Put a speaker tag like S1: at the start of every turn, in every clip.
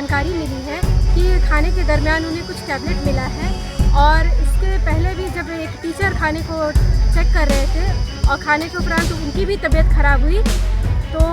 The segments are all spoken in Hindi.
S1: जानकारी मिली है कि खाने के दरमियान उन्हें कुछ टैबलेट मिला है और इसके पहले भी जब एक टीचर खाने को चेक कर रहे थे और खाने के उपरांत उनकी भी तबीयत खराब हुई तो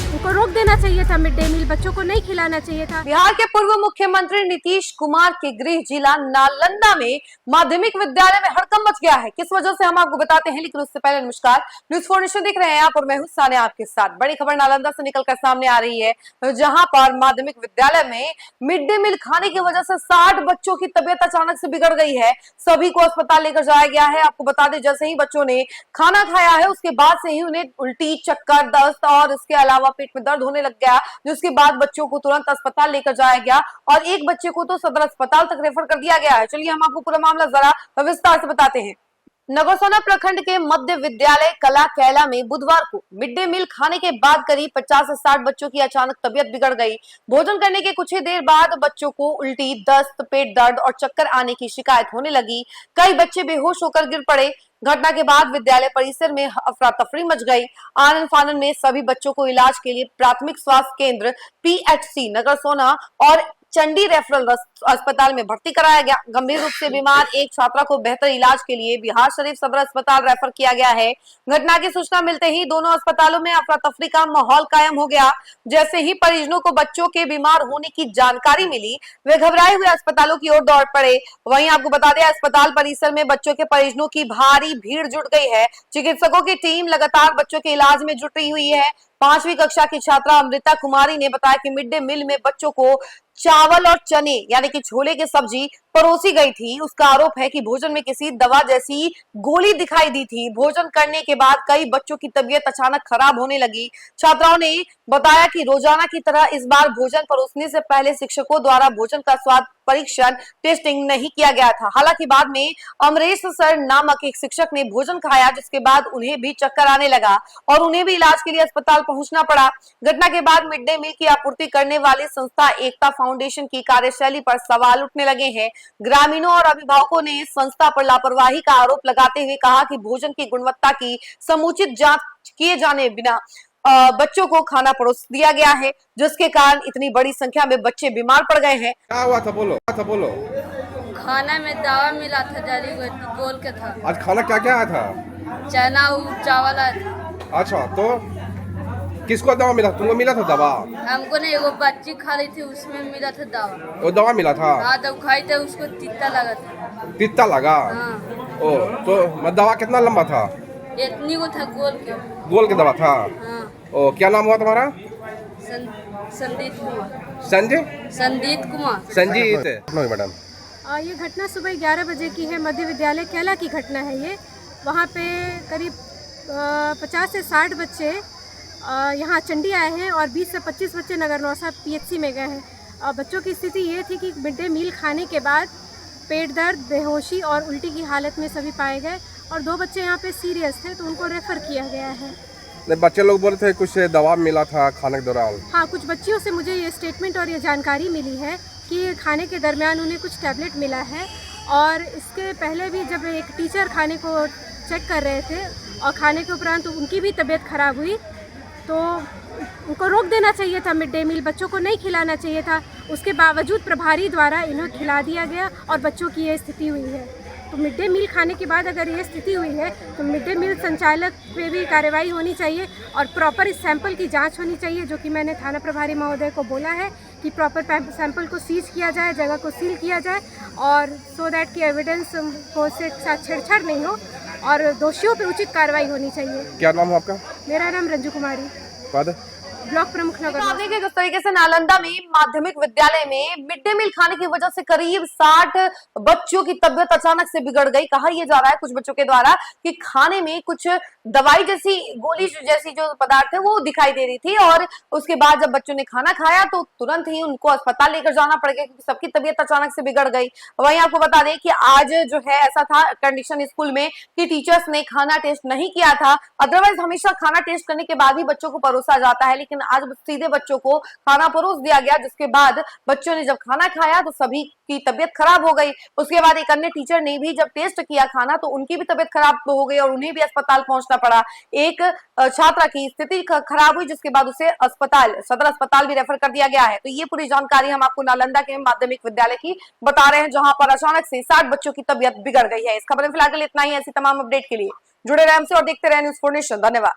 S1: उनको रोक देना चाहिए था। मिड डे मील बच्चों को नहीं खिलाना चाहिए था।
S2: बिहार के पूर्व मुख्यमंत्री नीतीश कुमार के गृह जिला नालंदा में माध्यमिक विद्यालय में हड़कंप मच गया है। किस वजह से हम आपको बताते हैं, लेकिन उससे पहले नमस्कार, न्यूज़ 4 नेशन देख रहे हैं आप और मैं हूं सानिया आपके साथ। बड़ी खबर नालंदा से निकलकर सामने आ रही है, जहां पर माध्यमिक विद्यालय में मिड डे मील खाने की वजह से 60 बच्चों की तबीयत अचानक से बिगड़ गई है। सभी को अस्पताल लेकर जाया गया है। आपको बता दें, जैसे ही बच्चों ने खाना खाया है उसके बाद से ही उन्हें उल्टी, चक्कर, दस्त और इसके अलावा पेट में दर्द होने लग गया, जिसके बाद बच्चों को तुरंत अस्पताल लेकर जाया गया और एक बच्चे को तो सदर अस्पताल तक रेफर कर दिया गया है। चलिए हम आपको पूरा मामला जरा विस्तार से बताते हैं। नगरसोना प्रखंड के मध्य विद्यालय कला कैला में बुधवार को मिड डे मील खाने के बाद करीब 50 से 60 बच्चों की अचानक तबीयत बिगड़ गई। भोजन करने के कुछ ही देर बाद बच्चों को उल्टी, दस्त, पेट दर्द और चक्कर आने की शिकायत होने लगी। कई बच्चे बेहोश होकर गिर पड़े। घटना के बाद विद्यालय परिसर में अफरा तफरी मच गई। आनन फानन में सभी बच्चों को इलाज के लिए प्राथमिक स्वास्थ्य केंद्र पीएचसी नगरसोना और चंडी रेफरल अस्पताल में भर्ती कराया गया। गंभीर रूप से बीमार एक छात्रा को बेहतर इलाज के लिए बिहार शरीफ सदर अस्पताल रेफर किया गया है। घटना की सूचना मिलते ही दोनों अस्पतालों में अफरा तफरी का माहौल कायम हो गया। जैसे ही परिजनों को बच्चों के बीमार होने की जानकारी मिली, वे घबराए हुए अस्पतालों की ओर दौड़ पड़े। वहीं आपको बता दें, अस्पताल परिसर में बच्चों के परिजनों की भारी भीड़ जुट गई है। चिकित्सकों की टीम लगातार बच्चों के इलाज में जुटी हुई है। 5वीं कक्षा की छात्रा अमृता कुमारी ने बताया कि मिड डे मील में बच्चों को चावल और चने यानी कि छोले की सब्जी परोसी गई थी। उसका आरोप है कि भोजन में किसी दवा जैसी गोली दिखाई दी थी। भोजन करने के बाद कई बच्चों की तबीयत अचानक खराब होने लगी। छात्राओं ने बताया कि रोजाना की तरह इस बार भोजन परोसने से पहले शिक्षकों द्वारा भोजन का स्वाद परीक्षण, टेस्टिंग नहीं किया गया था। हालांकि बाद में अमरेश सर नामक एक शिक्षक ने भोजन खाया, जिसके बाद उन्हें भी चक्कर आने लगा और उन्हें भी इलाज के लिए अस्पताल पहुंचना पड़ा। घटना के बाद मिड डे मील की आपूर्ति करने वाली संस्था एकता फाउंडेशन की कार्यशैली पर सवाल उठने लगे हैं। ग्रामीणों और अभिभावकों ने संस्था पर लापरवाही का आरोप लगाते हुए कहा कि भोजन की गुणवत्ता की समुचित जांच किए जाने बिना बच्चों को खाना परोस दिया गया है, जिसके कारण इतनी बड़ी संख्या में बच्चे बीमार पड़ गए हैं।
S3: क्या हुआ था, बोलो बोलो।
S4: खाना में दवा मिला था, जड़ी गोल के था।
S3: आज खाना क्या क्या आया था?
S4: चना चावल आया था।
S3: अच्छा, तो किसको दवा मिला? तुमको मिला था दवा?
S4: हमको नहीं, वो बच्ची खा रही थी, उसमें मिला था दवा।
S3: वो दवा मिला था?
S4: हाँ, तो खाई थे, उसको तीता लगा था।
S3: तीता लगा?
S4: हाँ।
S3: ओ, तो दवा कितना लंबा था?
S4: इतनी को था,
S3: गोल के दवा था?
S4: हाँ।
S3: ओ, क्या नाम हुआ तुम्हारा?
S4: संदीप कुमार।
S3: संजीत
S4: कुमार।
S3: संजीत। मैडम,
S1: ये घटना सुबह 11 बजे की है। मध्य विद्यालय कैला की घटना है ये। वहाँ पे करीब 50 से 60 बच्चे यहाँ चंडी आए हैं और 20 से 25 बच्चे नगर नौसा पीएचसी में गए हैं। बच्चों की स्थिति ये थी कि मिड डे मील खाने के बाद पेट दर्द, बेहोशी और उल्टी की हालत में सभी पाए गए और 2 बच्चे यहाँ पे सीरियस थे, तो उनको रेफर किया गया है।
S3: बच्चे लोग बोले थे कुछ दवा मिला था खाने के दौरान।
S1: हाँ, कुछ बच्चियों से मुझे ये स्टेटमेंट और ये जानकारी मिली है कि खाने के दरमियान उन्हें कुछ टैबलेट मिला है और इसके पहले भी जब एक टीचर खाने को चेक कर रहे थे और खाने के उपरांत उनकी भी तबीयत खराब हुई तो उनको रोक देना चाहिए था। मिड डे मील बच्चों को नहीं खिलाना चाहिए था। उसके बावजूद प्रभारी द्वारा इन्हें खिला दिया गया और बच्चों की ये स्थिति हुई है। तो मिड डे मील खाने के बाद अगर ये स्थिति हुई है तो मिड डे मील संचालक पे भी कार्रवाई होनी चाहिए और प्रॉपर इस सैंपल की जांच होनी चाहिए, जो कि मैंने थाना प्रभारी महोदय को बोला है कि प्रॉपर सैंपल को सीज किया जाए, जगह को सील किया जाए और सो दैट कि एविडेंस को से साथ छेड़छाड़ नहीं हो और दोषियों पर उचित कार्रवाई होनी चाहिए।
S3: क्या नाम है आपका?
S1: मेरा नाम रंजू कुमारी, ब्लॉक प्रमुख नगर।
S2: आप देखिए किस तरीके से नालंदा में माध्यमिक विद्यालय में मिड डे मील खाने की वजह से करीब 60 बच्चों की तबीयत अचानक से बिगड़ गई। कहा यह जा रहा है कुछ बच्चों के द्वारा कि खाने में कुछ दवाई जैसी, गोली जैसी जो पदार्थ है वो दिखाई दे रही थी और उसके बाद जब बच्चों ने खाना खाया तो तुरंत ही उनको अस्पताल लेकर जाना पड़ गया क्योंकि सबकी तबीयत अचानक से बिगड़ गई। वहीं आपको बता दें कि आज जो है ऐसा था कंडीशन स्कूल में कि टीचर्स ने खाना टेस्ट नहीं किया था। अदरवाइज हमेशा खाना टेस्ट करने के बाद ही बच्चों को परोसा जाता है, लेकिन लेकिन आज सीधे बच्चों को खाना परोस दिया गया, जिसके बाद बच्चों ने जब खाना खाया तो सभी की तबीयत खराब हो गई। उसके बाद एक अन्य टीचर ने भी जब टेस्ट किया खाना तो उनकी भी तबीयत खराब हो गई और उन्हें भी अस्पताल पहुंचना पड़ा। एक छात्रा की स्थिति खराब हुई, जिसके बाद उसे सदर अस्पताल भी रेफर कर दिया गया है। तो ये पूरी जानकारी हम आपको नालंदा के माध्यमिक विद्यालय की बता रहे हैं, जहां पर अचानक से 60 बच्चों की तबीयत बिगड़ गई है। इस खबर में फिलहाल इतना ही। ऐसी तमाम अपडेट के लिए जुड़े रहे हमसे और देखते रहे न्यूज़4 नेशन। धन्यवाद।